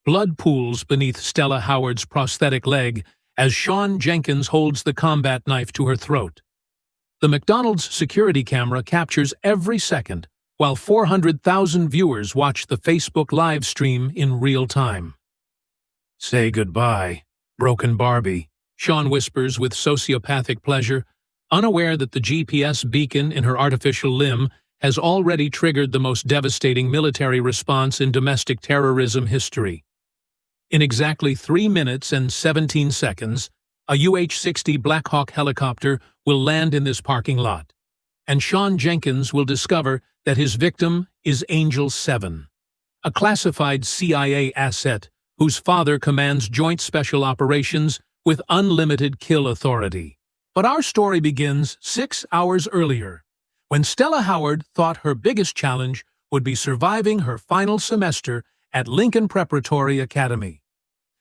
Blood pools beneath Stella Howard's prosthetic leg as Sean Jenkins holds the combat knife to her throat. The McDonald's security camera captures every second, while 400,000 viewers watch the Facebook live stream in real time. "Say goodbye, broken Barbie," Sean whispers with sociopathic pleasure, unaware that the GPS beacon in her artificial limb has already triggered the most devastating military response in domestic terrorism history. In exactly 3 minutes and 17 seconds, a UH-60 Black Hawk helicopter will land in this parking lot, and Sean Jenkins will discover that his victim is Angel 7, a classified CIA asset whose father commands Joint Special Operations with unlimited kill authority. But our story begins 6 hours earlier, when Stella Howard thought her biggest challenge would be surviving her final semester at Lincoln Preparatory Academy.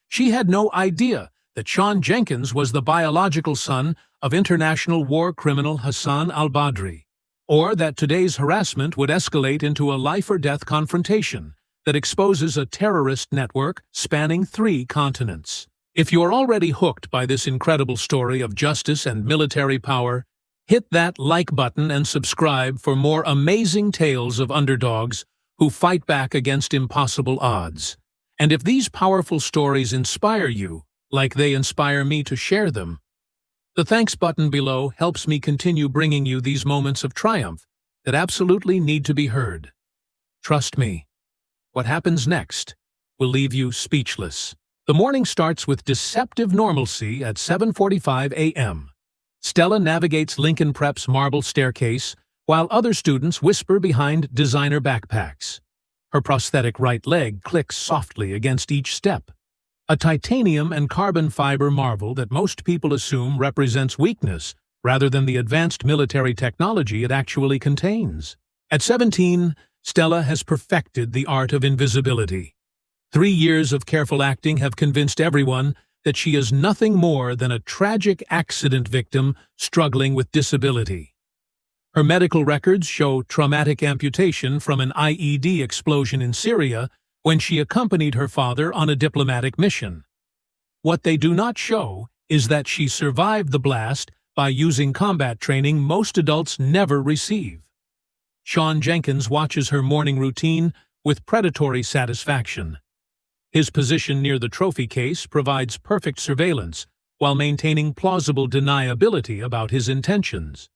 She had no idea that Sean Jenkins was the biological son of international war criminal Hassan al-Badri, or that today's harassment would escalate into a life-or-death confrontation that exposes a terrorist network spanning 3 continents. If you're already hooked by this incredible story of justice and military power, hit that like button and subscribe for more amazing tales of underdogs who fight back against impossible odds. And if these powerful stories inspire you, like they inspire me to share them, the thanks button below helps me continue bringing you these moments of triumph that absolutely need to be heard. Trust me, what happens next will leave you speechless. The morning starts with deceptive normalcy at 7:45 a.m. Stella navigates Lincoln Prep's marble staircase, while other students whisper behind designer backpacks. Her prosthetic right leg clicks softly against each step, a titanium and carbon fiber marvel that most people assume represents weakness rather than the advanced military technology it actually contains. At 17, Stella has perfected the art of invisibility. 3 years of careful acting have convinced everyone that she is nothing more than a tragic accident victim struggling with disability. Her medical records show traumatic amputation from an IED explosion in Syria when she accompanied her father on a diplomatic mission. What they do not show is that she survived the blast by using combat training most adults never receive. Sean Jenkins watches her morning routine with predatory satisfaction. His position near the trophy case provides perfect surveillance while maintaining plausible deniability about his intentions.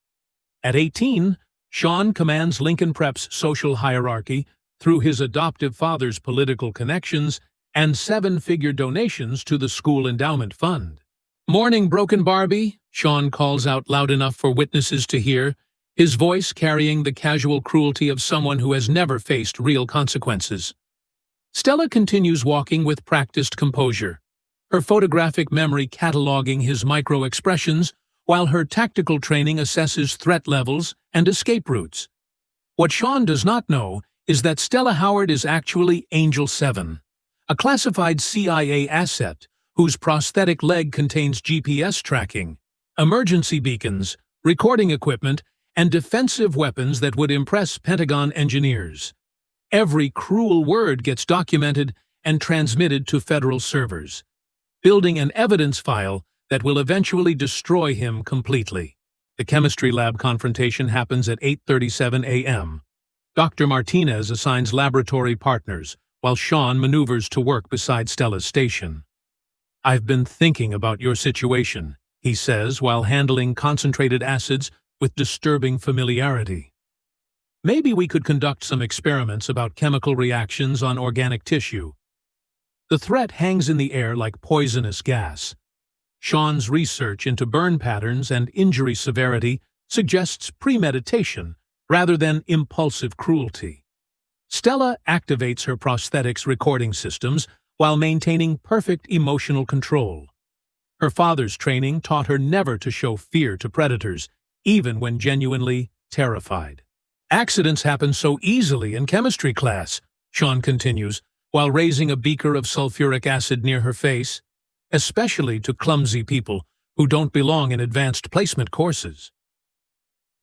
At 18, Sean commands Lincoln Prep's social hierarchy through his adoptive father's political connections and 7-figure donations to the school endowment fund. "Morning, broken Barbie," Sean calls out loud enough for witnesses to hear, his voice carrying the casual cruelty of someone who has never faced real consequences. Stella continues walking with practiced composure, her photographic memory cataloging his micro-expressions while her tactical training assesses threat levels and escape routes. What Sean does not know is that Stella Howard is actually Angel 7, a classified CIA asset whose prosthetic leg contains GPS tracking, emergency beacons, recording equipment, and defensive weapons that would impress Pentagon engineers. Every cruel word gets documented and transmitted to federal servers, building an evidence file that will eventually destroy him completely. The chemistry lab confrontation happens at 8:37 a.m. Dr. Martinez assigns laboratory partners, while Sean maneuvers to work beside Stella's station. "I've been thinking about your situation," he says while handling concentrated acids with disturbing familiarity. "Maybe we could conduct some experiments about chemical reactions on organic tissue." The threat hangs in the air like poisonous gas. Sean's research into burn patterns and injury severity suggests premeditation rather than impulsive cruelty. Stella activates her prosthetics recording systems while maintaining perfect emotional control. Her father's training taught her never to show fear to predators, even when genuinely terrified. "Accidents happen so easily in chemistry class," Sean continues, while raising a beaker of sulfuric acid near her face, "especially to clumsy people who don't belong in advanced placement courses."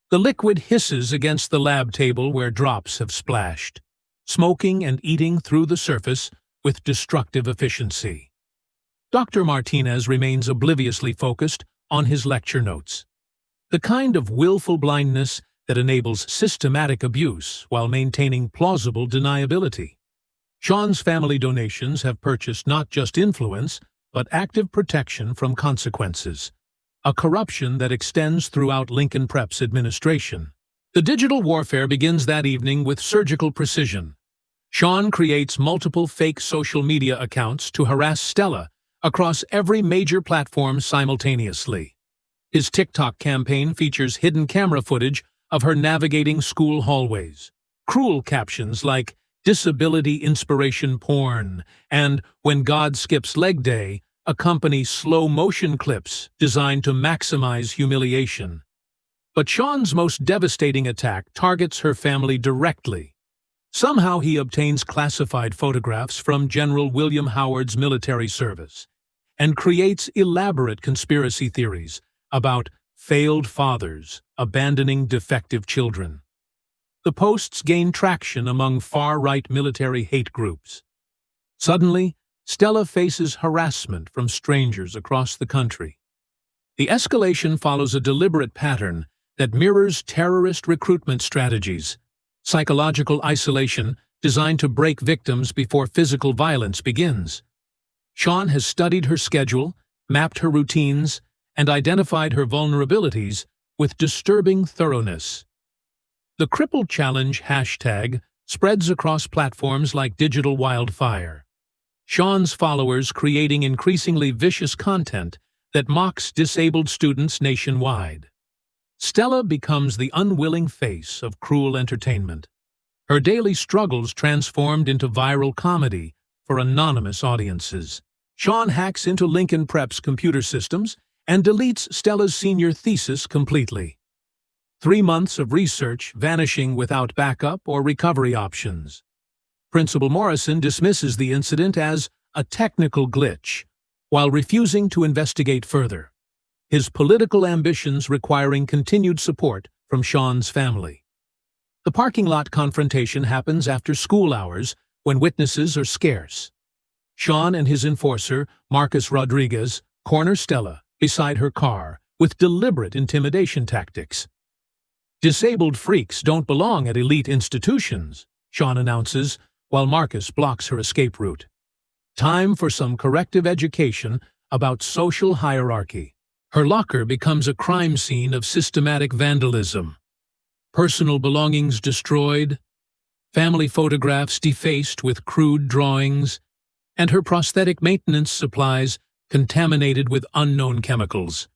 The liquid hisses against the lab table where drops have splashed, smoking and eating through the surface, with destructive efficiency. Dr. Martinez remains obliviously focused on his lecture notes. The kind of willful blindness that enables systematic abuse while maintaining plausible deniability. Sean's family donations have purchased not just influence, but active protection from consequences, a corruption that extends throughout Lincoln Prep's administration. The digital warfare begins that evening with surgical precision. Sean creates multiple fake social media accounts to harass Stella across every major platform simultaneously. His TikTok campaign features hidden camera footage of her navigating school hallways. Cruel captions like "disability inspiration porn" and "when God skips leg day" accompany slow-motion clips designed to maximize humiliation. But Sean's most devastating attack targets her family directly. Somehow he obtains classified photographs from General William Howard's military service and creates elaborate conspiracy theories about failed fathers abandoning defective children. The posts gain traction among far-right military hate groups. Suddenly, Stella faces harassment from strangers across the country. The escalation follows a deliberate pattern that mirrors terrorist recruitment strategies, psychological isolation designed to break victims before physical violence begins. Sean has studied her schedule, mapped her routines, and identified her vulnerabilities with disturbing thoroughness. The Crippled Challenge hashtag spreads across platforms like digital wildfire. Sean's followers creating increasingly vicious content that mocks disabled students nationwide. Stella becomes the unwilling face of cruel entertainment, her daily struggles transformed into viral comedy for anonymous audiences. Sean hacks into Lincoln Prep's computer systems and deletes Stella's senior thesis completely. 3 months of research vanishing without backup or recovery options. Principal Morrison dismisses the incident as a technical glitch, while refusing to investigate further, his political ambitions requiring continued support from Sean's family. The parking lot confrontation happens after school hours when witnesses are scarce. Sean and his enforcer, Marcus Rodriguez, corner Stella beside her car with deliberate intimidation tactics. "Disabled freaks don't belong at elite institutions," Sean announces, while Marcus blocks her escape route. Time for some corrective education about social hierarchy. Her locker becomes a crime scene of systematic vandalism. Personal belongings destroyed, family photographs defaced with crude drawings, and her prosthetic maintenance supplies contaminated with unknown chemicals.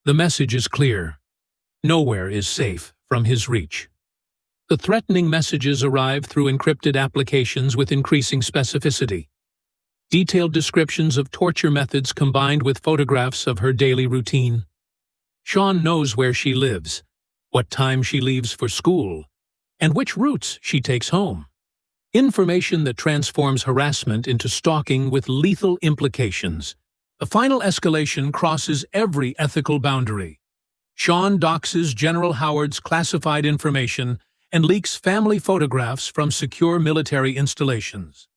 The message is clear. Nowhere is safe from his reach. The threatening messages arrive through encrypted applications with increasing specificity. Detailed descriptions of torture methods combined with photographs of her daily routine. Sean knows where she lives, what time she leaves for school, and which routes she takes home. Information that transforms harassment into stalking with lethal implications. The final escalation crosses every ethical boundary. Sean doxes General Howard's classified information and leaks family photographs from secure military installations.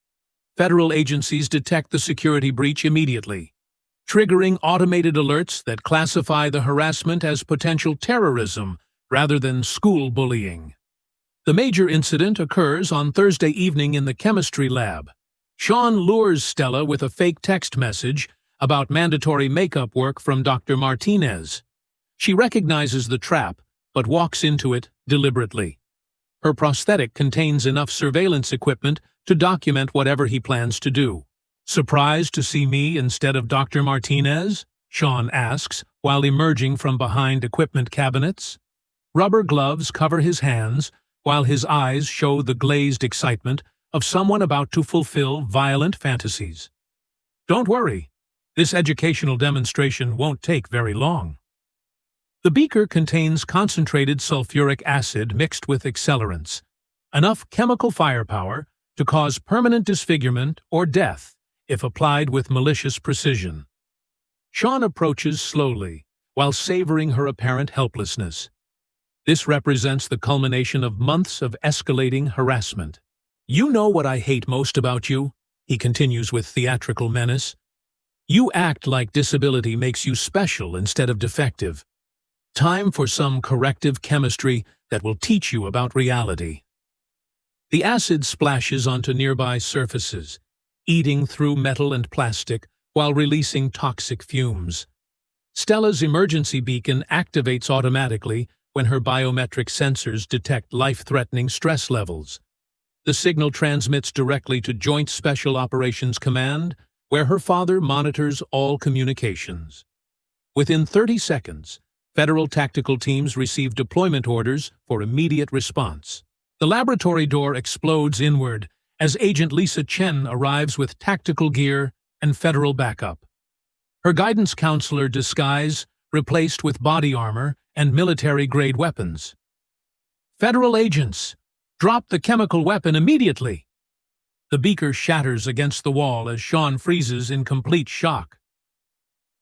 Federal agencies detect the security breach immediately, triggering automated alerts that classify the harassment as potential terrorism rather than school bullying. The major incident occurs on Thursday evening in the chemistry lab. Sean lures Stella with a fake text message about mandatory makeup work from Dr. Martinez. She recognizes the trap, but walks into it deliberately. Her prosthetic contains enough surveillance equipment to document whatever he plans to do. "Surprised to see me instead of Dr. Martinez?" Sean asks, while emerging from behind equipment cabinets. Rubber gloves cover his hands, while his eyes show the glazed excitement of someone about to fulfill violent fantasies. "Don't worry, this educational demonstration won't take very long." The beaker contains concentrated sulfuric acid mixed with accelerants, enough chemical firepower to cause permanent disfigurement or death if applied with malicious precision. Sean approaches slowly, while savoring her apparent helplessness. This represents the culmination of months of escalating harassment. "You know what I hate most about you?" he continues with theatrical menace. You act like disability makes you special instead of defective. Time for some corrective chemistry that will teach you about reality. The acid splashes onto nearby surfaces, eating through metal and plastic while releasing toxic fumes. Stella's emergency beacon activates automatically when her biometric sensors detect life-threatening stress levels. The signal transmits directly to Joint Special Operations Command, where her father monitors all communications. Within 30 seconds, federal tactical teams receive deployment orders for immediate response. The laboratory door explodes inward as Agent Lisa Chen arrives with tactical gear and federal backup. Her guidance counselor disguise replaced with body armor and military-grade weapons. Federal agents, drop the chemical weapon immediately! The beaker shatters against the wall as Sean freezes in complete shock.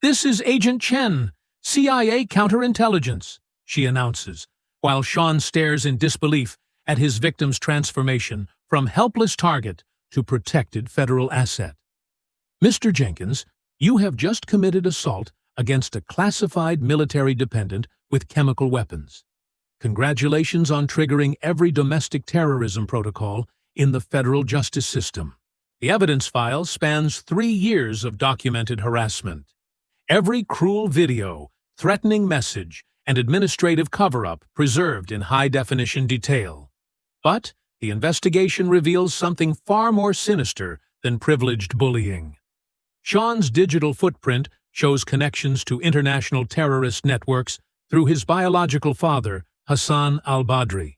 This is Agent Chen, CIA counterintelligence, she announces, while Sean stares in disbelief at his victim's transformation from helpless target to protected federal asset. Mr. Jenkins, you have just committed assault against a classified military dependent with chemical weapons. Congratulations on triggering every domestic terrorism protocol in the federal justice system. The evidence file spans 3 years of documented harassment. Every cruel video, threatening message, and administrative cover-up preserved in high-definition detail. But the investigation reveals something far more sinister than privileged bullying. Sean's digital footprint shows connections to international terrorist networks through his biological father, Hassan al-Badri.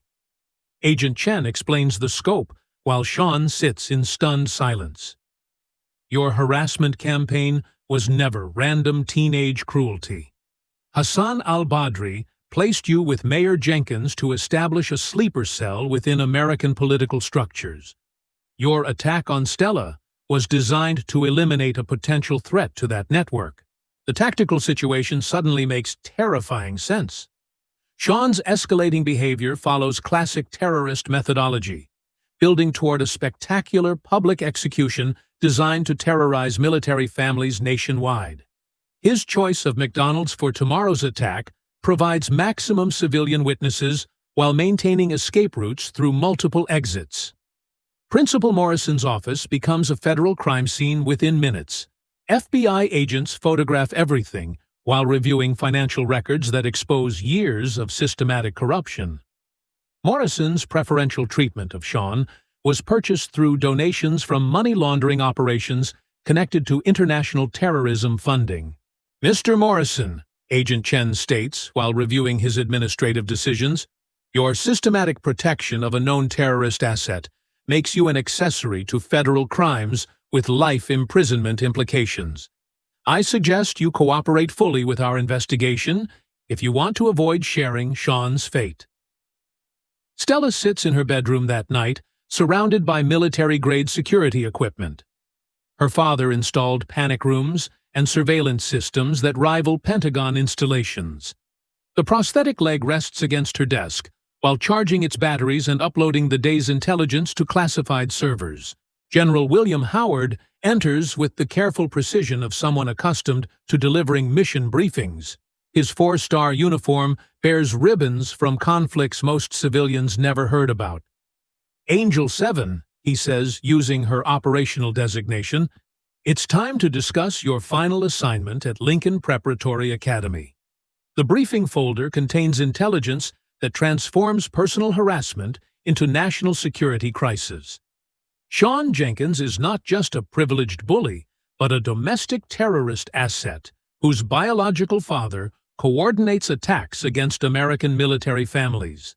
Agent Chen explains the scope while Sean sits in stunned silence. Your harassment campaign was never random teenage cruelty. Hassan al-Badri placed you with Mayor Jenkins to establish a sleeper cell within American political structures. Your attack on Stella was designed to eliminate a potential threat to that network. The tactical situation suddenly makes terrifying sense. Sean's escalating behavior follows classic terrorist methodology, building toward a spectacular public execution designed to terrorize military families nationwide. His choice of McDonald's for tomorrow's attack provides maximum civilian witnesses while maintaining escape routes through multiple exits. Principal Morrison's office becomes a federal crime scene within minutes. FBI agents photograph everything while reviewing financial records that expose years of systematic corruption. Morrison's preferential treatment of Sean was purchased through donations from money laundering operations connected to international terrorism funding. Mr. Morrison, Agent Chen states while reviewing his administrative decisions, your systematic protection of a known terrorist asset makes you an accessory to federal crimes with life imprisonment implications. I suggest you cooperate fully with our investigation if you want to avoid sharing Sean's fate. Stella sits in her bedroom that night, surrounded by military-grade security equipment. Her father installed panic rooms and surveillance systems that rival Pentagon installations. The prosthetic leg rests against her desk, while charging its batteries and uploading the day's intelligence to classified servers. General William Howard enters with the careful precision of someone accustomed to delivering mission briefings. His 4-star uniform bears ribbons from conflicts most civilians never heard about. Angel 7, he says, using her operational designation, it's time to discuss your final assignment at Lincoln Preparatory Academy. The briefing folder contains intelligence that transforms personal harassment into national security crisis. Sean Jenkins is not just a privileged bully, but a domestic terrorist asset whose biological father coordinates attacks against American military families.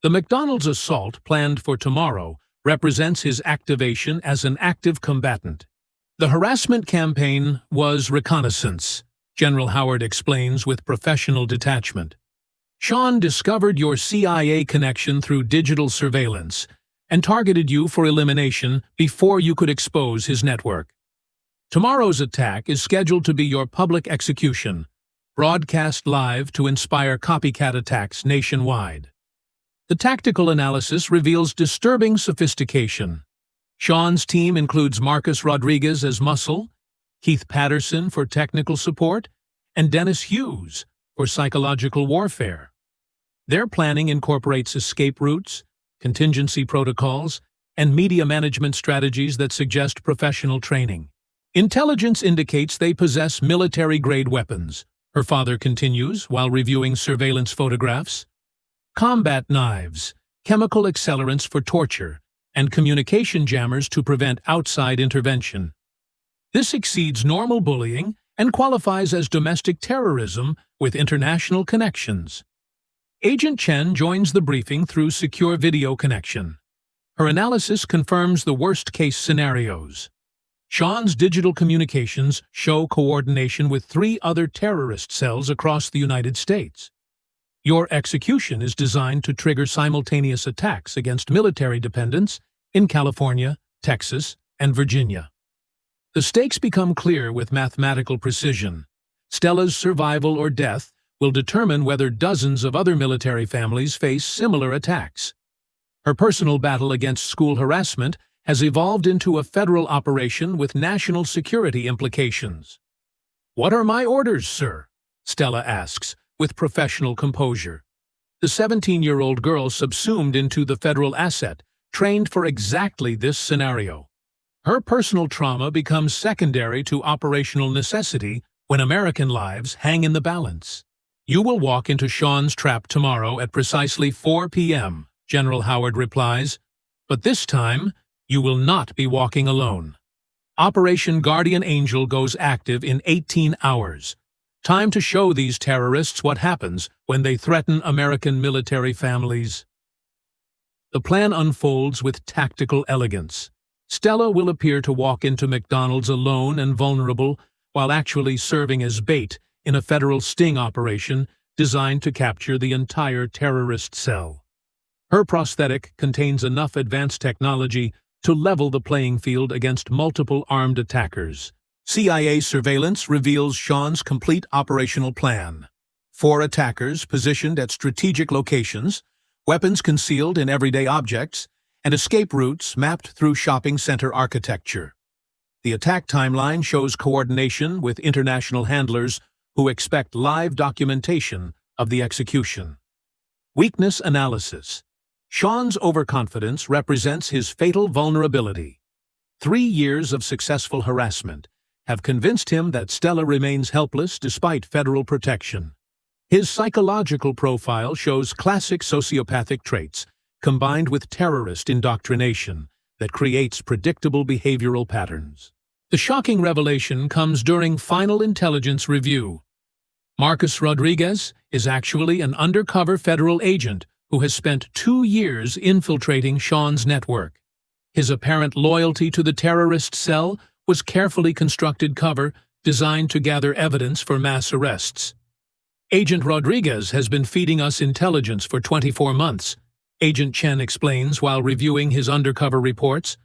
The McDonald's assault planned for tomorrow represents his activation as an active combatant. The harassment campaign was reconnaissance, General Howard explains with professional detachment. Sean discovered your CIA connection through digital surveillance and targeted you for elimination before you could expose his network. Tomorrow's attack is scheduled to be your public execution, broadcast live to inspire copycat attacks nationwide. The tactical analysis reveals disturbing sophistication. Sean's team includes Marcus Rodriguez as Muscle, Keith Patterson for technical support, and Dennis Hughes for psychological warfare. Their planning incorporates escape routes, contingency protocols, and media management strategies that suggest professional training. Intelligence indicates they possess military-grade weapons, her father continues while reviewing surveillance photographs. Combat knives, chemical accelerants for torture, and communication jammers to prevent outside intervention. This exceeds normal bullying and qualifies as domestic terrorism with international connections. Agent Chen joins the briefing through secure video connection. Her analysis confirms the worst-case scenarios. Sean's digital communications show coordination with 3 other terrorist cells across the United States. Your execution is designed to trigger simultaneous attacks against military dependents in California, Texas, and Virginia. The stakes become clear with mathematical precision. Stella's survival or death will determine whether dozens of other military families face similar attacks. Her personal battle against school harassment has evolved into a federal operation with national security implications. "What are my orders, sir?" Stella asks, with professional composure. The 17-year-old girl subsumed into the federal asset, trained for exactly this scenario. Her personal trauma becomes secondary to operational necessity when American lives hang in the balance. "You will walk into Sean's trap tomorrow at precisely 4 p.m., General Howard replies, "but this time, you will not be walking alone." Operation Guardian Angel goes active in 18 hours. Time to show these terrorists what happens when they threaten American military families. The plan unfolds with tactical elegance. Stella will appear to walk into McDonald's alone and vulnerable, while actually serving as bait in a federal sting operation designed to capture the entire terrorist cell. Her prosthetic contains enough advanced technology to level the playing field against multiple armed attackers. CIA surveillance reveals Sean's complete operational plan. 4 attackers positioned at strategic locations, weapons concealed in everyday objects, and escape routes mapped through shopping center architecture. The attack timeline shows coordination with international handlers who expect live documentation of the execution. Weakness analysis. Sean's overconfidence represents his fatal vulnerability. 3 years of successful harassment have convinced him that Stella remains helpless despite federal protection. His psychological profile shows classic sociopathic traits combined with terrorist indoctrination that creates predictable behavioral patterns. The shocking revelation comes during final intelligence review. Marcus Rodriguez is actually an undercover federal agent who has spent 2 years infiltrating Sean's network. His apparent loyalty to the terrorist cell was carefully constructed cover designed to gather evidence for mass arrests. "Agent Rodriguez has been feeding us intelligence for 24 months, Agent Chen explains while reviewing his undercover reports.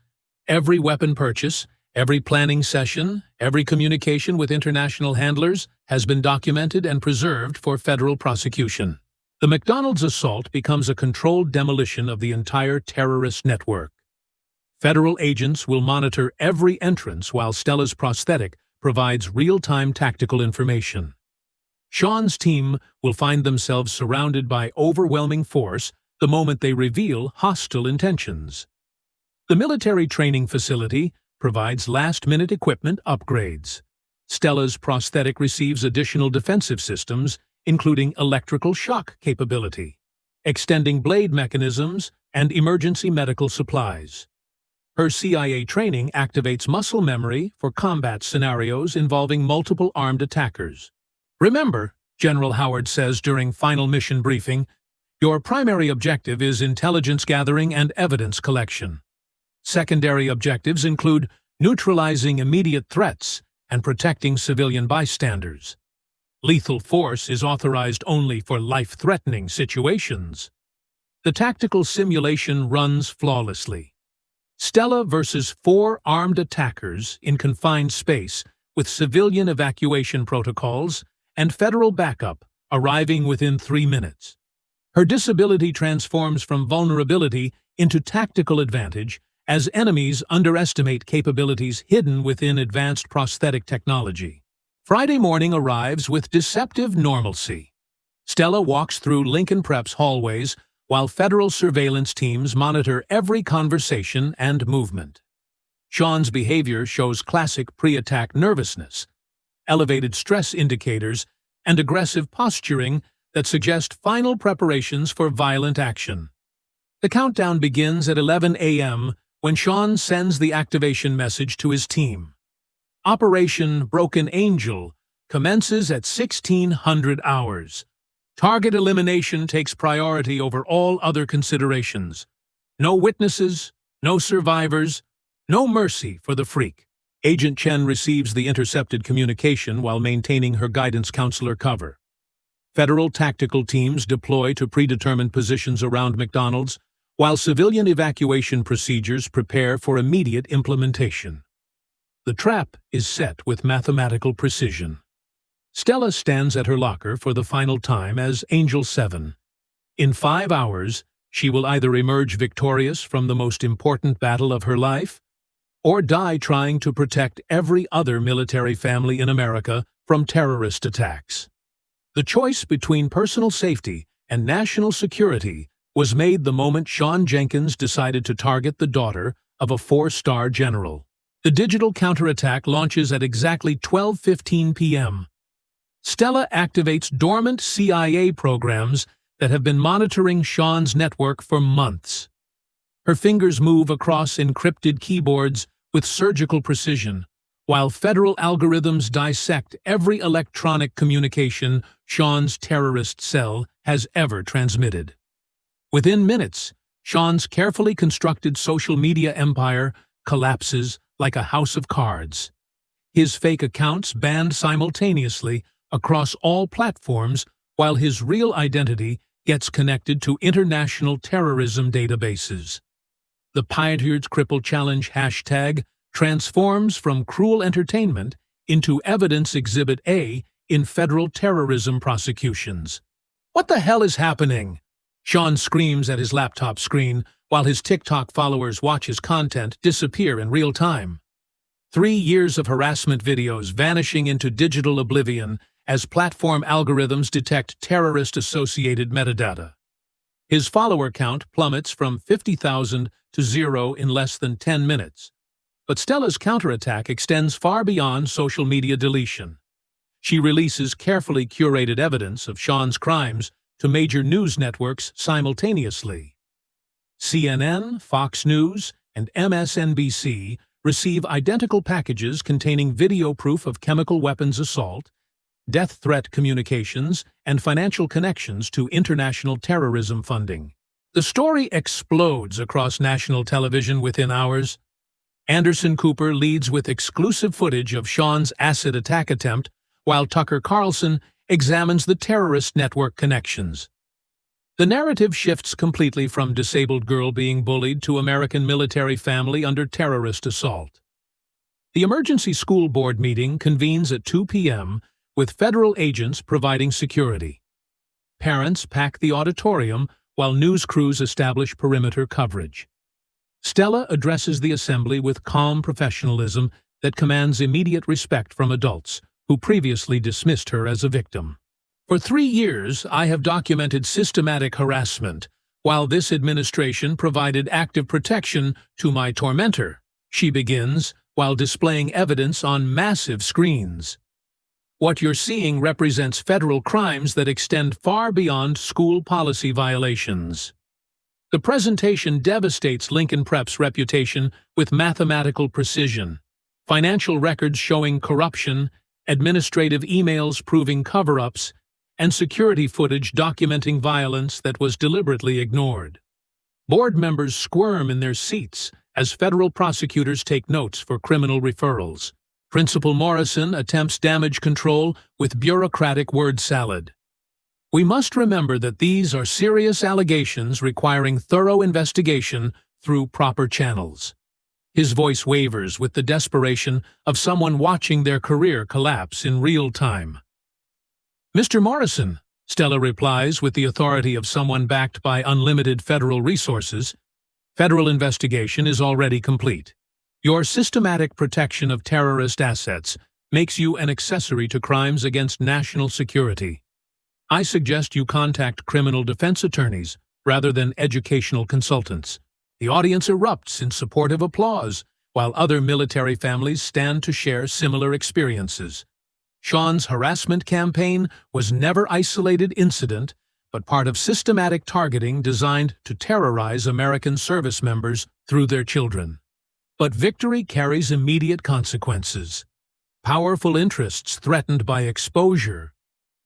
"Every weapon purchase, every planning session, every communication with international handlers has been documented and preserved for federal prosecution." The McDonald's assault becomes a controlled demolition of the entire terrorist network. Federal agents will monitor every entrance while Stella's prosthetic provides real-time tactical information. Sean's team will find themselves surrounded by overwhelming force the moment they reveal hostile intentions. The military training facility provides last-minute equipment upgrades. Stella's prosthetic receives additional defensive systems, including electrical shock capability, extending blade mechanisms, and emergency medical supplies. Her CIA training activates muscle memory for combat scenarios involving multiple armed attackers. "Remember," General Howard says during final mission briefing, "your primary objective is intelligence gathering and evidence collection. Secondary objectives include neutralizing immediate threats and protecting civilian bystanders. Lethal force is authorized only for life-threatening situations." The tactical simulation runs flawlessly. Stella versus 4 armed attackers in confined space with civilian evacuation protocols and federal backup arriving within 3 minutes. Her disability transforms from vulnerability into tactical advantage as enemies underestimate capabilities hidden within advanced prosthetic technology. Friday morning arrives with deceptive normalcy. Stella walks through Lincoln Prep's hallways while federal surveillance teams monitor every conversation and movement. Sean's behavior shows classic pre-attack nervousness, elevated stress indicators, and aggressive posturing that suggest final preparations for violent action. The countdown begins at 11 a.m. when Sean sends the activation message to his team. Operation Broken Angel commences at 1600 hours. Target elimination takes priority over all other considerations. No witnesses, no survivors, no mercy for the freak. Agent Chen receives the intercepted communication while maintaining her guidance counselor cover. Federal tactical teams deploy to predetermined positions around McDonald's, while civilian evacuation procedures prepare for immediate implementation. The trap is set with mathematical precision. Stella stands at her locker for the final time as Angel 7. In 5 hours, she will either emerge victorious from the most important battle of her life, or die trying to protect every other military family in America from terrorist attacks. The choice between personal safety and national security was made the moment Sean Jenkins decided to target the daughter of a 4-star general. The digital counterattack launches at exactly 12:15 p.m. Stella activates dormant CIA programs that have been monitoring Sean's network for months. Her fingers move across encrypted keyboards with surgical precision, while federal algorithms dissect every electronic communication Sean's terrorist cell has ever transmitted. Within minutes, Sean's carefully constructed social media empire collapses like a house of cards. His fake accounts banned simultaneously across all platforms, while his real identity gets connected to international terrorism databases. The Pioneered Cripple Challenge hashtag transforms from cruel entertainment into Evidence Exhibit A in federal terrorism prosecutions. What the hell is happening? Sean screams at his laptop screen while his TikTok followers watch his content disappear in real time. 3 years of harassment videos vanishing into digital oblivion as platform algorithms detect terrorist-associated metadata. His follower count plummets from 50,000 to 0 in less than 10 minutes. But Stella's counterattack extends far beyond social media deletion. She releases carefully curated evidence of Sean's crimes to major news networks simultaneously. CNN, Fox News, and MSNBC receive identical packages containing video proof of chemical weapons assault, death threat communications, and financial connections to international terrorism funding. The story explodes across national television within hours. Anderson Cooper leads with exclusive footage of Sean's acid attack attempt, while Tucker Carlson examines the terrorist network connections. The narrative shifts completely from disabled girl being bullied to American military family under terrorist assault. The emergency school board meeting convenes at 2 p.m., with federal agents providing security. Parents pack the auditorium while news crews establish perimeter coverage. Stella addresses the assembly with calm professionalism that commands immediate respect from adults who previously dismissed her as a victim. For 3 years, I have documented systematic harassment, while this administration provided active protection to my tormentor, she begins, while displaying evidence on massive screens. What you're seeing represents federal crimes that extend far beyond school policy violations. The presentation devastates Lincoln Prep's reputation with mathematical precision, financial records showing corruption, administrative emails proving cover-ups, and security footage documenting violence that was deliberately ignored. Board members squirm in their seats as federal prosecutors take notes for criminal referrals. Principal Morrison attempts damage control with bureaucratic word salad. We must remember that these are serious allegations requiring thorough investigation through proper channels. His voice wavers with the desperation of someone watching their career collapse in real time. Mr. Morrison, Stella replies with the authority of someone backed by unlimited federal resources, Federal investigation is already complete. Your systematic protection of terrorist assets makes you an accessory to crimes against national security. I suggest you contact criminal defense attorneys rather than educational consultants. The audience erupts in supportive applause, while other military families stand to share similar experiences. Sean's harassment campaign was never an isolated incident, but part of systematic targeting designed to terrorize American service members through their children. But victory carries immediate consequences. Powerful interests threatened by exposure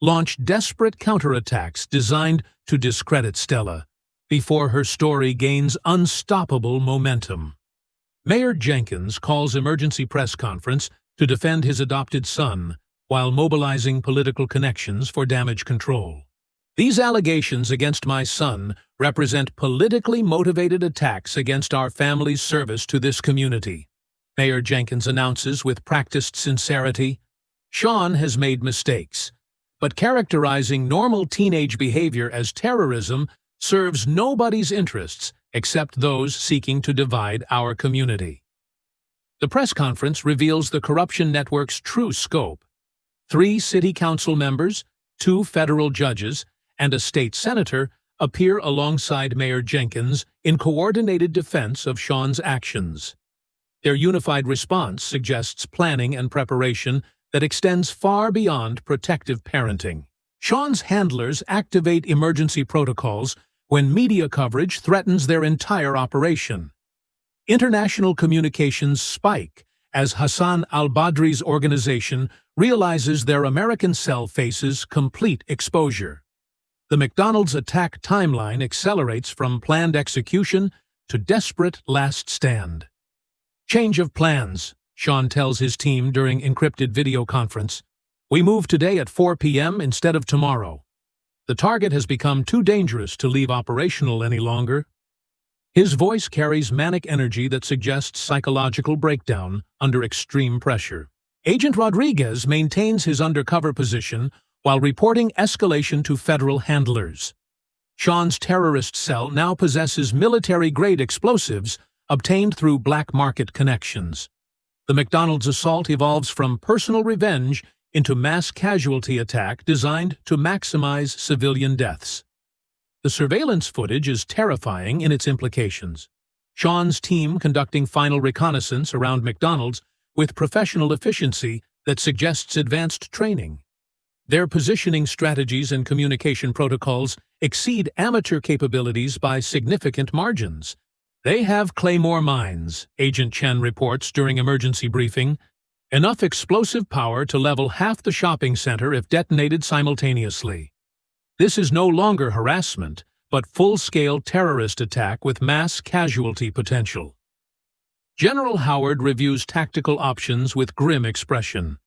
launched desperate counterattacks designed to discredit Stella before her story gains unstoppable momentum. Mayor Jenkins calls emergency press conference to defend his adopted son while mobilizing political connections for damage control. These allegations against my son represent politically motivated attacks against our family's service to this community, Mayor Jenkins announces with practiced sincerity. Sean has made mistakes, but characterizing normal teenage behavior as terrorism serves nobody's interests except those seeking to divide our community. The press conference reveals the corruption network's true scope. 3 city council members, 2 federal judges, and a state senator appear alongside Mayor Jenkins in coordinated defense of Sean's actions. Their unified response suggests planning and preparation that extends far beyond protective parenting. Sean's handlers activate emergency protocols when media coverage threatens their entire operation. International communications spike as Hassan al-Badri's organization realizes their American cell faces complete exposure. The McDonald's attack timeline accelerates from planned execution to desperate last stand. Change of plans, Sean tells his team during encrypted video conference. We move today at 4 p.m. instead of tomorrow. The target has become too dangerous to leave operational any longer. His voice carries manic energy that suggests psychological breakdown under extreme pressure. Agent Rodriguez maintains his undercover position while reporting escalation to federal handlers. Sean's terrorist cell now possesses military-grade explosives obtained through black market connections. The McDonald's assault evolves from personal revenge into mass casualty attack designed to maximize civilian deaths. The surveillance footage is terrifying in its implications. Sean's team conducting final reconnaissance around McDonald's with professional efficiency that suggests advanced training. Their positioning strategies and communication protocols exceed amateur capabilities by significant margins. They have Claymore mines, Agent Chen reports during emergency briefing, enough explosive power to level half the shopping center if detonated simultaneously. This is no longer harassment, but full-scale terrorist attack with mass casualty potential. General Howard reviews tactical options with grim expression.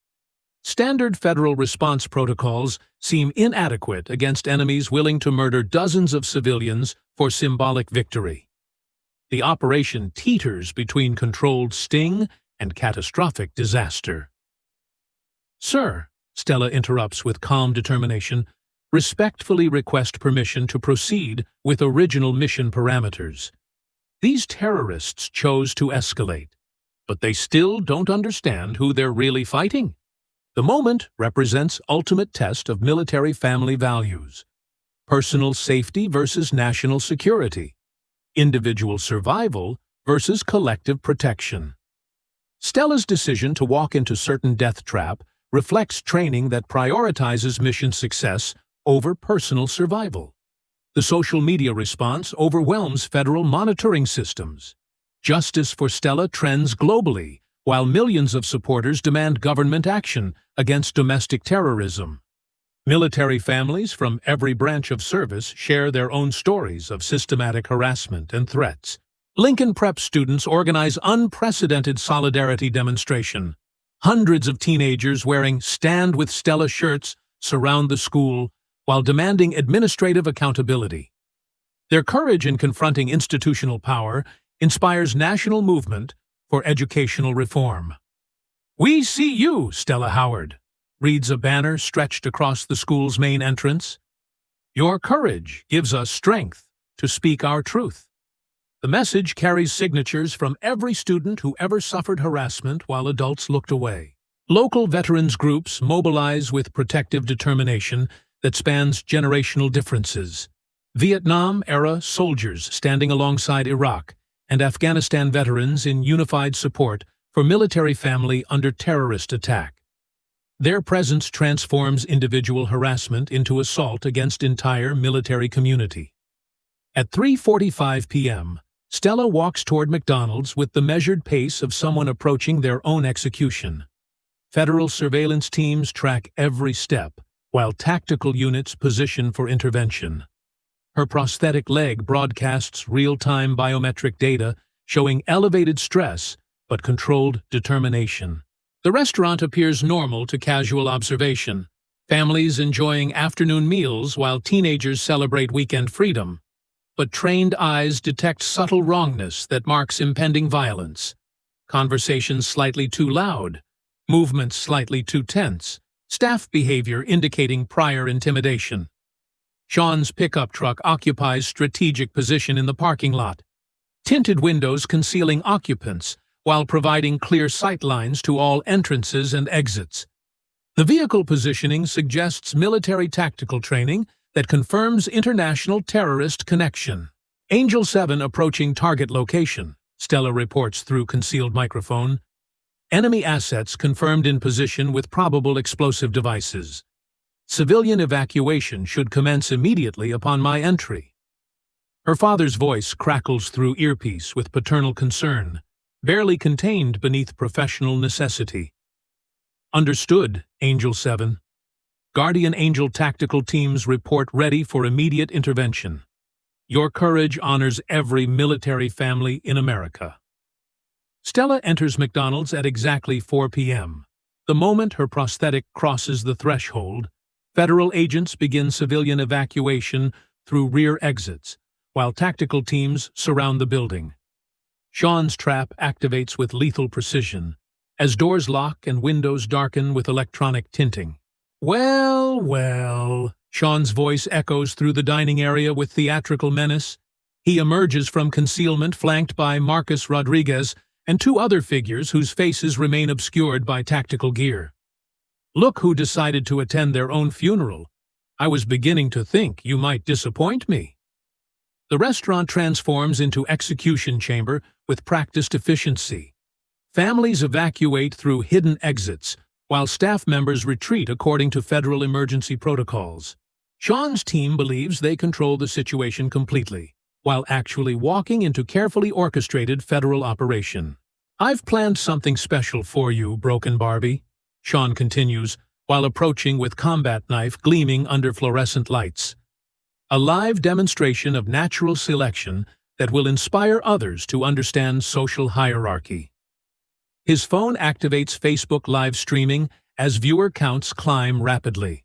Standard federal response protocols seem inadequate against enemies willing to murder dozens of civilians for symbolic victory. The operation teeters between controlled sting and catastrophic disaster. Sir, Stella interrupts with calm determination, respectfully request permission to proceed with original mission parameters. These terrorists chose to escalate, but they still don't understand who they're really fighting. The moment represents ultimate test of military family values. Personal safety versus national security. Individual survival versus collective protection. Stella's decision to walk into certain death trap reflects training that prioritizes mission success over personal survival. The social media response overwhelms federal monitoring systems. Justice for Stella trends globally, while millions of supporters demand government action against domestic terrorism. Military families from every branch of service share their own stories of systematic harassment and threats. Lincoln Prep students organize unprecedented solidarity demonstration. Hundreds of teenagers wearing Stand with Stella shirts surround the school while demanding administrative accountability. Their courage in confronting institutional power inspires national movement for educational reform. "We see you, Stella Howard," reads a banner stretched across the school's main entrance. "Your courage gives us strength to speak our truth." The message carries signatures from every student who ever suffered harassment while adults looked away. Local veterans groups mobilize with protective determination that spans generational differences. Vietnam-era soldiers standing alongside Iraq and Afghanistan veterans in unified support for military family under terrorist attack. Their presence transforms individual harassment into assault against entire military community. At 3:45 p.m., Stella walks toward McDonald's with the measured pace of someone approaching their own execution. Federal surveillance teams track every step, while tactical units position for intervention. Her prosthetic leg broadcasts real-time biometric data showing elevated stress but controlled determination. The restaurant appears normal to casual observation, families enjoying afternoon meals while teenagers celebrate weekend freedom. But trained eyes detect subtle wrongness that marks impending violence. Conversations slightly too loud, movements slightly too tense, staff behavior indicating prior intimidation. Sean's pickup truck occupies strategic position in the parking lot, tinted windows concealing occupants while providing clear sight lines to all entrances and exits. The vehicle positioning suggests military tactical training that confirms international terrorist connection. Angel 7 approaching target location, Stella reports through concealed microphone. Enemy assets confirmed in position with probable explosive devices. Civilian evacuation should commence immediately upon my entry. Her father's voice crackles through earpiece with paternal concern, barely contained beneath professional necessity. Understood, Angel 7. Guardian Angel tactical teams report ready for immediate intervention. Your courage honors every military family in America. Stella enters McDonald's at exactly 4 p.m. The moment her prosthetic crosses the threshold, federal agents begin civilian evacuation through rear exits, while tactical teams surround the building. Sean's trap activates with lethal precision, as doors lock and windows darken with electronic tinting. Well, well, Sean's voice echoes through the dining area with theatrical menace. He emerges from concealment flanked by Marcus Rodriguez and two other figures whose faces remain obscured by tactical gear. Look who decided to attend their own funeral. I was beginning to think you might disappoint me. The restaurant transforms into execution chamber with practiced efficiency. Families evacuate through hidden exits, while staff members retreat according to federal emergency protocols. Sean's team believes they control the situation completely, while actually walking into carefully orchestrated federal operation. I've planned something special for you, Broken Barbie, Sean continues, while approaching with combat knife gleaming under fluorescent lights. A live demonstration of natural selection that will inspire others to understand social hierarchy. His phone activates Facebook live streaming as viewer counts climb rapidly.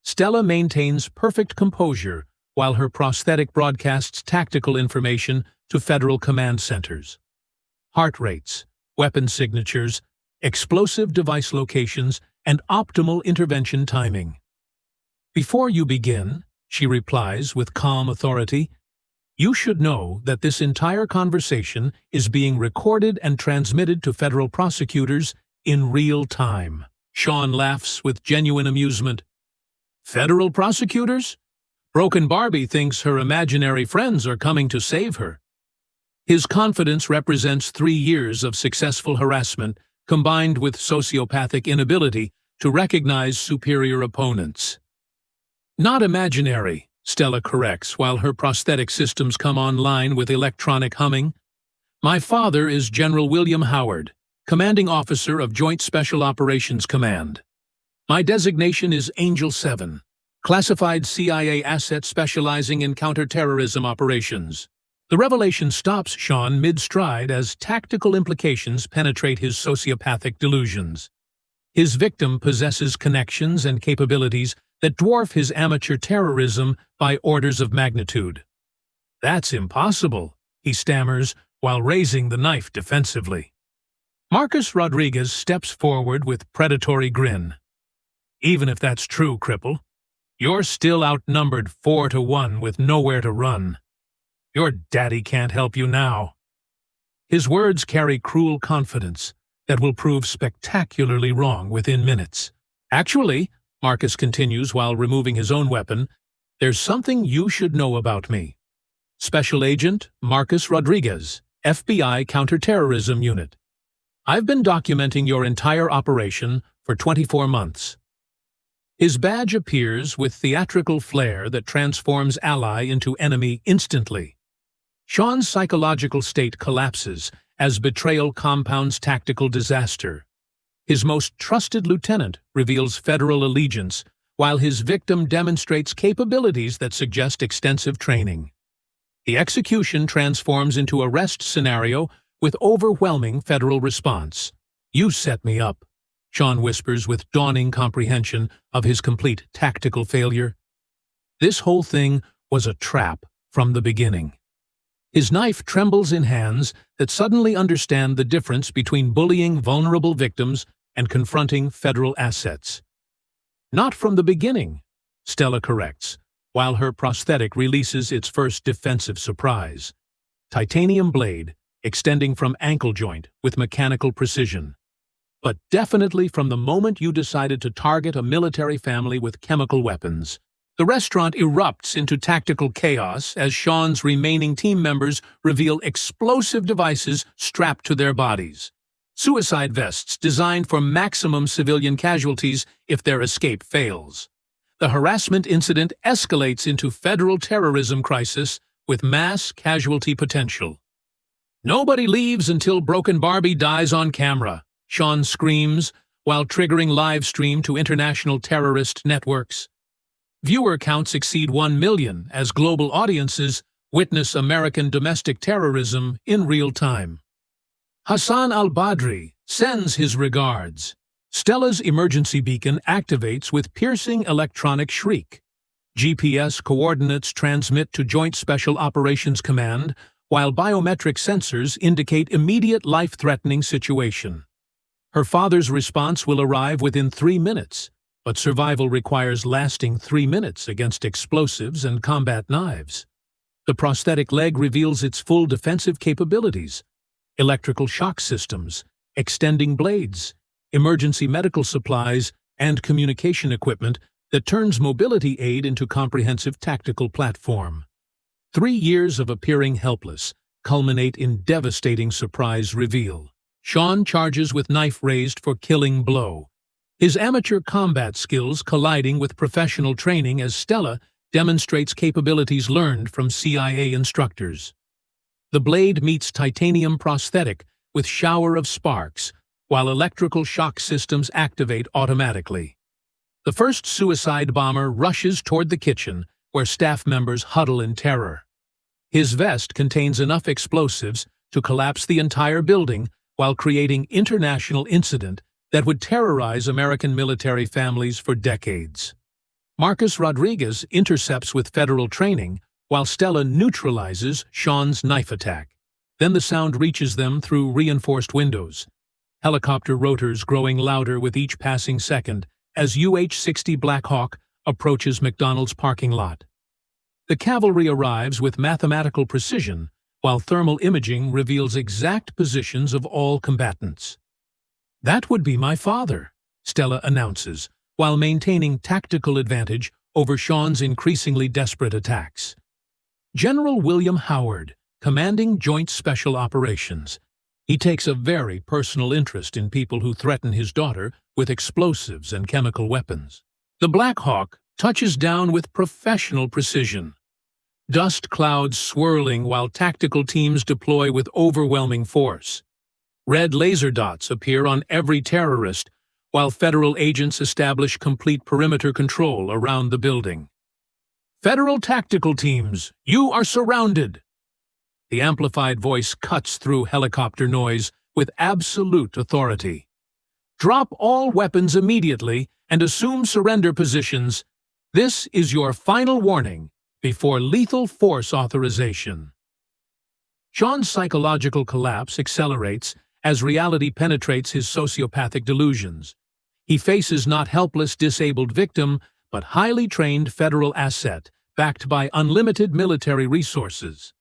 Stella maintains perfect composure while her prosthetic broadcasts tactical information to federal command centers. Heart rates, weapon signatures, explosive device locations, and optimal intervention timing. Before you begin, she replies with calm authority, you should know that this entire conversation is being recorded and transmitted to federal prosecutors in real time. Sean laughs with genuine amusement. Federal prosecutors? Broken Barbie thinks her imaginary friends are coming to save her. His confidence represents 3 years of successful harassment combined with sociopathic inability to recognize superior opponents. Not imaginary, Stella corrects while her prosthetic systems come online with electronic humming. My father is General William Howard, Commanding Officer of Joint Special Operations Command. My designation is Angel 7, classified CIA asset specializing in counterterrorism operations. The revelation stops Sean mid-stride as tactical implications penetrate his sociopathic delusions. His victim possesses connections and capabilities that dwarf his amateur terrorism by orders of magnitude. That's impossible, he stammers while raising the knife defensively. Marcus Rodriguez steps forward with predatory grin. Even if that's true, cripple, you're still outnumbered 4-1 with nowhere to run. Your daddy can't help you now." His words carry cruel confidence that will prove spectacularly wrong within minutes. "Actually," Marcus continues while removing his own weapon, "there's something you should know about me. Special Agent Marcus Rodriguez, FBI Counterterrorism Unit. I've been documenting your entire operation for 24 months. His badge appears with theatrical flair that transforms ally into enemy instantly. Sean's psychological state collapses as betrayal compounds tactical disaster. His most trusted lieutenant reveals federal allegiance, while his victim demonstrates capabilities that suggest extensive training. The execution transforms into a arrest scenario with overwhelming federal response. "You set me up," Sean whispers with dawning comprehension of his complete tactical failure. This whole thing was a trap from the beginning. His knife trembles in hands that suddenly understand the difference between bullying vulnerable victims and confronting federal assets. "Not from the beginning," Stella corrects, while her prosthetic releases its first defensive surprise. Titanium blade, extending from ankle joint with mechanical precision. "But definitely from the moment you decided to target a military family with chemical weapons." The restaurant erupts into tactical chaos as Sean's remaining team members reveal explosive devices strapped to their bodies. Suicide vests designed for maximum civilian casualties if their escape fails. The harassment incident escalates into federal terrorism crisis with mass casualty potential. "Nobody leaves until Broken Barbie dies on camera," Sean screams while triggering live stream to international terrorist networks. Viewer counts exceed 1 million as global audiences witness American domestic terrorism in real time. Hassan al-Badri sends his regards. Stella's emergency beacon activates with piercing electronic shriek. GPS coordinates transmit to Joint Special Operations Command, while biometric sensors indicate immediate life-threatening situation. Her father's response will arrive within 3 minutes, but survival requires lasting 3 minutes against explosives and combat knives. The prosthetic leg reveals its full defensive capabilities: electrical shock systems, extending blades, emergency medical supplies, and communication equipment that turns mobility aid into comprehensive tactical platform. 3 years of appearing helpless culminate in devastating surprise reveal. Sean charges with knife raised for killing blow, his amateur combat skills colliding with professional training as Stella demonstrates capabilities learned from CIA instructors. The blade meets titanium prosthetic with shower of sparks, while electrical shock systems activate automatically. The first suicide bomber rushes toward the kitchen, where staff members huddle in terror. His vest contains enough explosives to collapse the entire building while creating international incident that would terrorize American military families for decades. Marcus Rodriguez intercepts with federal training, while Stella neutralizes Sean's knife attack. Then the sound reaches them through reinforced windows, helicopter rotors growing louder with each passing second as UH-60 Black Hawk approaches McDonald's parking lot. The cavalry arrives with mathematical precision, while thermal imaging reveals exact positions of all combatants. "That would be my father," Stella announces, while maintaining tactical advantage over Sean's increasingly desperate attacks. General William Howard, commanding Joint Special Operations. He takes a very personal interest in people who threaten his daughter with explosives and chemical weapons. The Black Hawk touches down with professional precision. Dust clouds swirling while tactical teams deploy with overwhelming force. Red laser dots appear on every terrorist, while federal agents establish complete perimeter control around the building. "Federal tactical teams, you are surrounded!" The amplified voice cuts through helicopter noise with absolute authority. "Drop all weapons immediately and assume surrender positions. This is your final warning before lethal force authorization." Sean's psychological collapse accelerates as reality penetrates his sociopathic delusions. He faces not helpless disabled victim, but highly trained federal asset, backed by unlimited military resources.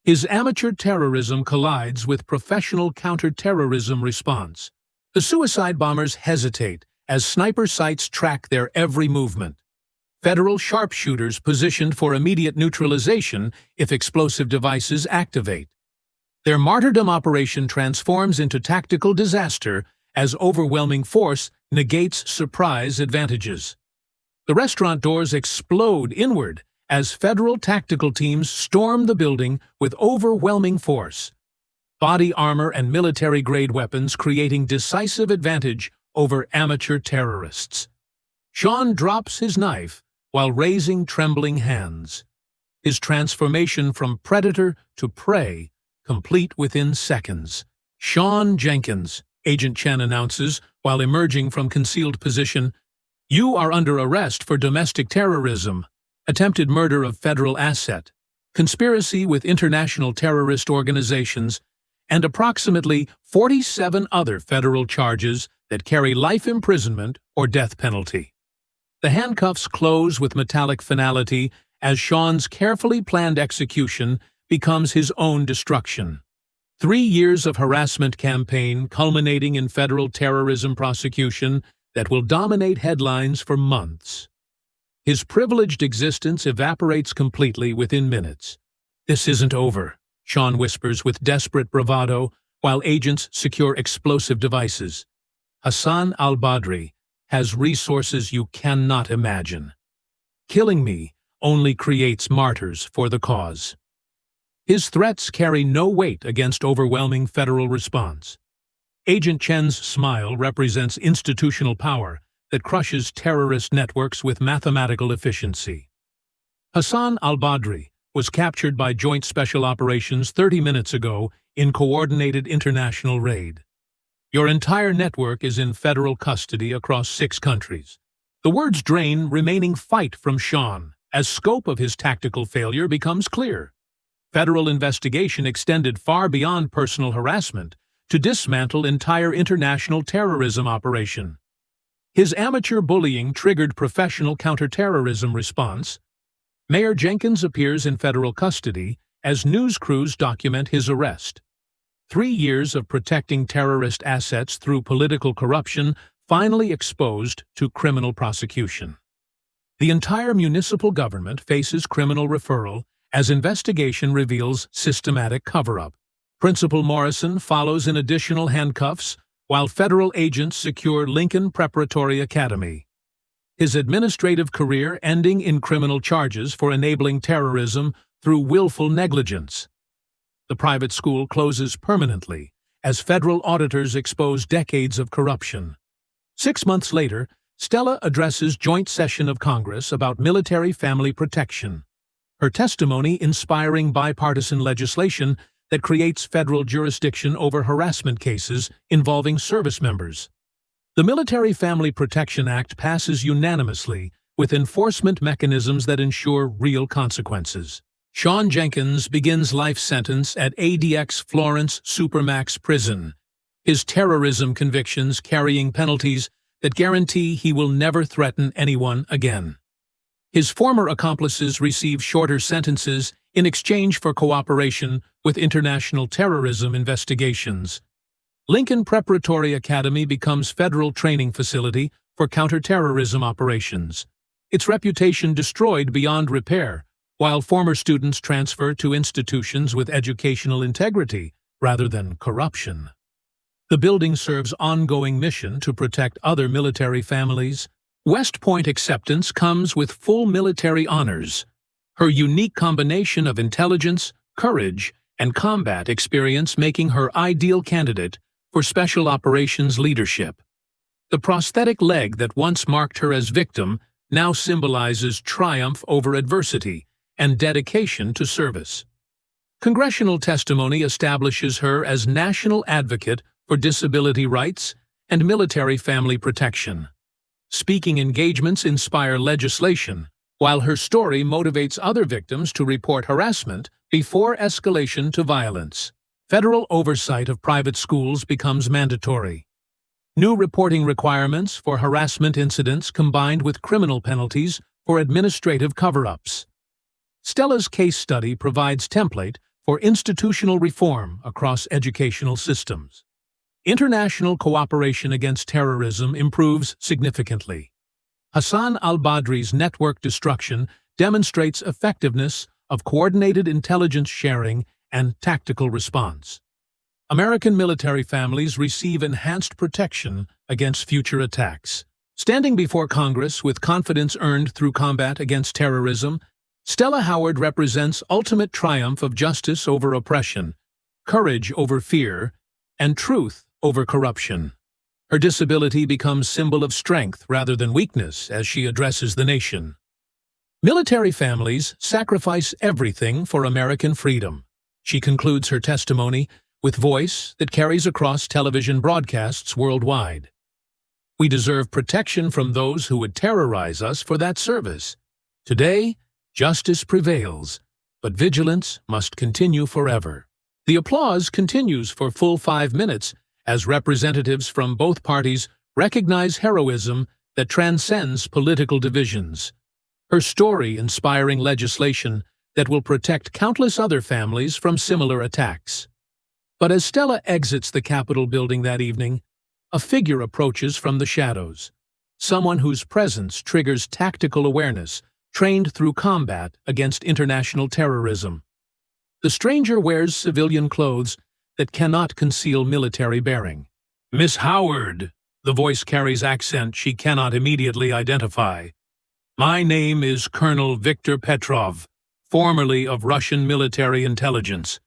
His amateur terrorism collides with professional counter-terrorism response. The suicide bombers hesitate as sniper sights track their every movement. Federal sharpshooters positioned for immediate neutralization if explosive devices activate. Their martyrdom operation transforms into tactical disaster as overwhelming force negates surprise advantages. The restaurant doors explode inward as federal tactical teams storm the building with overwhelming force. Body armor and military-grade weapons creating decisive advantage over amateur terrorists. Sean drops his knife while raising trembling hands. His transformation from predator to prey complete within seconds. "Sean Jenkins," Agent Chen announces while emerging from concealed position, "you are under arrest for domestic terrorism, attempted murder of federal asset, conspiracy with international terrorist organizations, and approximately 47 other federal charges that carry life imprisonment or death penalty." The handcuffs close with metallic finality as Sean's carefully planned execution becomes his own destruction. 3 years of harassment campaign culminating in federal terrorism prosecution that will dominate headlines for months. His privileged existence evaporates completely within minutes. "This isn't over," Sean whispers with desperate bravado while agents secure explosive devices. "Hassan al-Badri has resources you cannot imagine. Killing me only creates martyrs for the cause." His threats carry no weight against overwhelming federal response. Agent Chen's smile represents institutional power that crushes terrorist networks with mathematical efficiency. Hassan al-Badri was captured by Joint Special Operations 30 minutes ago in coordinated international raid. Your entire network is in federal custody across 6 countries. The words drain remaining fight from Sean as scope of his tactical failure becomes clear. Federal investigation extended far beyond personal harassment to dismantle entire international terrorism operation. His amateur bullying triggered professional counterterrorism response. Mayor Jenkins appears in federal custody as news crews document his arrest. 3 years of protecting terrorist assets through political corruption finally exposed to criminal prosecution. The entire municipal government faces criminal referral as investigation reveals systematic cover-up. Principal Morrison follows in additional handcuffs while federal agents secure Lincoln Preparatory Academy. His administrative career ending in criminal charges for enabling terrorism through willful negligence. The private school closes permanently as federal auditors expose decades of corruption. 6 months later, Stella addresses joint session of Congress about military family protection. Her testimony inspiring bipartisan legislation that creates federal jurisdiction over harassment cases involving service members. The Military Family Protection Act passes unanimously with enforcement mechanisms that ensure real consequences. Sean Jenkins begins life sentence at ADX Florence Supermax Prison, his terrorism convictions carrying penalties that guarantee he will never threaten anyone again. His former accomplices receive shorter sentences in exchange for cooperation with international terrorism investigations. Lincoln Preparatory Academy becomes federal training facility for counterterrorism operations. Its reputation destroyed beyond repair, while former students transfer to institutions with educational integrity rather than corruption. The building serves ongoing mission to protect other military families. West Point acceptance comes with full military honors. Her unique combination of intelligence, courage, and combat experience making her ideal candidate for special operations leadership. The prosthetic leg that once marked her as victim now symbolizes triumph over adversity and dedication to service. Congressional testimony establishes her as national advocate for disability rights and military family protection. Speaking engagements inspire legislation, while her story motivates other victims to report harassment before escalation to violence. Federal oversight of private schools becomes mandatory. New reporting requirements for harassment incidents combined with criminal penalties for administrative cover-ups. Stella's case study provides template for institutional reform across educational systems. International cooperation against terrorism improves significantly. Hassan al-Badri's network destruction demonstrates effectiveness of coordinated intelligence sharing and tactical response. American military families receive enhanced protection against future attacks. Standing before Congress with confidence earned through combat against terrorism, Stella Howard represents ultimate triumph of justice over oppression, courage over fear, and truth over corruption. Her disability becomes symbol of strength rather than weakness as she addresses the nation. Military families sacrifice everything for American freedom. She concludes her testimony with voice that carries across television broadcasts worldwide. We deserve protection from those who would terrorize us for that service. Today, justice prevails, but vigilance must continue forever. The applause continues for full 5 minutes as representatives from both parties recognize heroism that transcends political divisions. Her story inspiring legislation that will protect countless other families from similar attacks. But as Stella exits the Capitol building that evening, a figure approaches from the shadows, someone whose presence triggers tactical awareness, trained through combat against international terrorism. The stranger wears civilian clothes that cannot conceal military bearing. "Miss Howard," the voice carries accent she cannot immediately identify. "My name is Colonel Viktor Petrov, formerly of Russian military intelligence.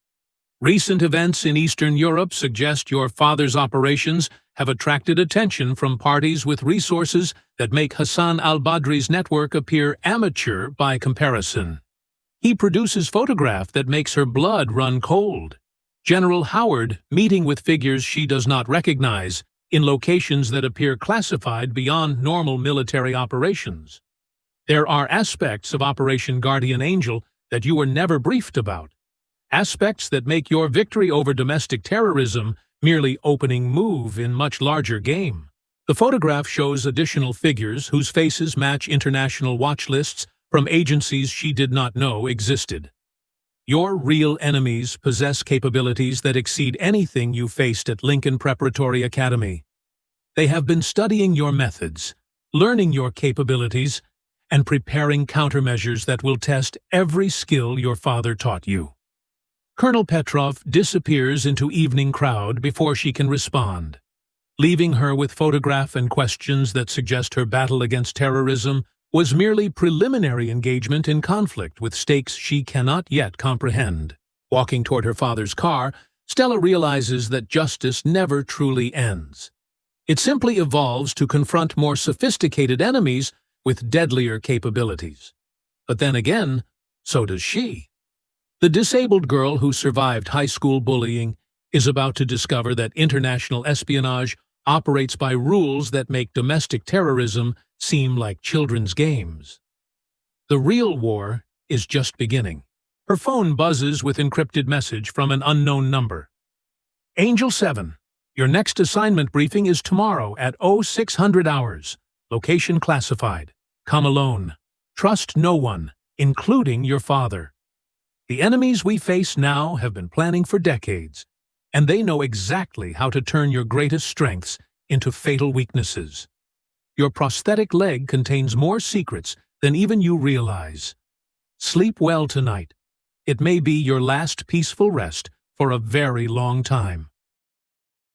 Recent events in Eastern Europe suggest your father's operations have attracted attention from parties with resources that make Hassan al-Badri's network appear amateur by comparison. He produces photograph that makes her blood run cold. General Howard meeting with figures she does not recognize in locations that appear classified beyond normal military operations. There are aspects of Operation Guardian Angel that you were never briefed about. Aspects that make your victory over domestic terrorism merely opening move in much larger game." The photograph shows additional figures whose faces match international watch lists from agencies she did not know existed. Your real enemies possess capabilities that exceed anything you faced at Lincoln Preparatory Academy. They have been studying your methods, learning your capabilities, and preparing countermeasures that will test every skill your father taught you. Colonel Petrov disappears into evening crowd before she can respond, leaving her with photograph and questions that suggest her battle against terrorism was merely preliminary engagement in conflict with stakes she cannot yet comprehend. Walking toward her father's car, Stella realizes that justice never truly ends. It simply evolves to confront more sophisticated enemies with deadlier capabilities. But then again, so does she. The disabled girl who survived high school bullying is about to discover that international espionage operates by rules that make domestic terrorism seem like children's games. The real war is just beginning. Her phone buzzes with encrypted message from an unknown number. "Angel 7, your next assignment briefing is tomorrow at 0600 hours. Location classified. Come alone. Trust no one, including your father. The enemies we face now have been planning for decades, and they know exactly how to turn your greatest strengths into fatal weaknesses. Your prosthetic leg contains more secrets than even you realize. Sleep well tonight. It may be your last peaceful rest for a very long time."